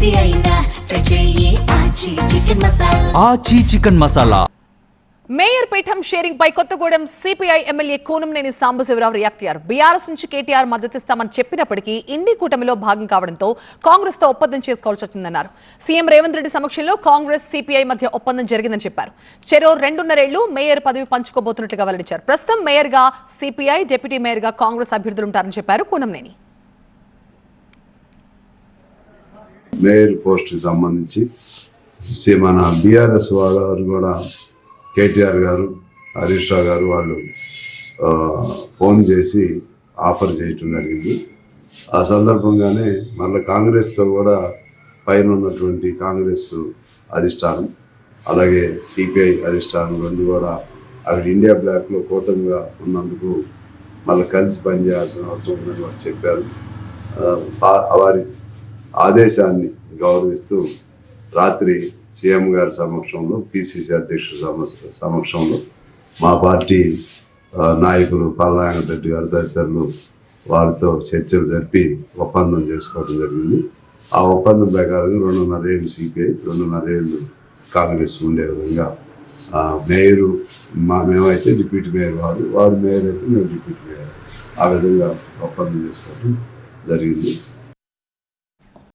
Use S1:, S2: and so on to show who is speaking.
S1: ఏది అయినా ట్రై చెయ్యి ఆచి chicken masala.
S2: Aachi chicken masala.
S3: Mayor పీఠం షేరింగ్ పై Kothagudem CPI MLA Kunamneni Sambasiva Rao react అయ్యారు. బీఆర్ఎస్ నుంచి కేటీఆర్ మద్దతిస్తామని చెప్పినప్పటికీ ఇండి కూటమిలో భాగం కావడంతో కాంగ్రెస్ తో ఒప్పందం చేసుకోవాల్సి వచ్చిందన్నారు. సీఎం రేవంత్ రెడ్డి సమక్షంలో కాంగ్రెస్ సిపిఐ మధ్య ఒప్పందం జరిగిందని చెప్పారు. చెరో 2.5 ఏళ్లు మేయర్ పదవి పంచుకోబోతున్నట్లుగా వెల్లడించారు. ప్రస్తుతం మేయర్ గా సిపిఐ, డిప్యూటీ మేయర్ గా కాంగ్రెస్ అభ్యర్థులు ఉంటారని చెప్పారు కూనంనేని.
S4: మేయర్ పోస్ట్కి సంబంధించి మన బీఆర్ఎస్ వారు కూడా కేటీఆర్ గారు, హరీష్ రావు గారు వాళ్ళు ఫోన్ చేసి ఆఫర్ చేయటం జరిగింది. ఆ సందర్భంగానే మళ్ళీ కాంగ్రెస్తో కూడా పైన ఉన్నటువంటి కాంగ్రెస్ అధిష్టానం అలాగే సిపిఐ అధిష్టానం రెండు కూడా అక్కడ ఇండియా బ్లాక్లో కూటమిగా ఉన్నందుకు మళ్ళీ కలిసి పనిచేయాల్సిన అవసరం ఉందని వాళ్ళు చెప్పారు. వారి ఆదేశాన్ని గౌరవిస్తూ రాత్రి సీఎం గారి సమక్షంలో, పిసిసి అధ్యక్షుడి సమక్షంలో మా పార్టీ నాయకులు పల్నారాయణ రెడ్డి గారు తదితరులు వారితో చర్చలు జరిపి ఒప్పందం చేసుకోవడం జరిగింది. ఆ ఒప్పందం ప్రకారంగా 2.5 ఏళ్ళు సిపిఐ, 2.5 ఏళ్ళు కాంగ్రెస్ ఉండే విధంగా మేయరు మేమైతే డిప్యూటీ మేయర్ వారు మేయర్ అయితే మేము డిప్యూటీ మేయర్ ఆ విధంగా ఒప్పందం చేసుకోవడం జరిగింది.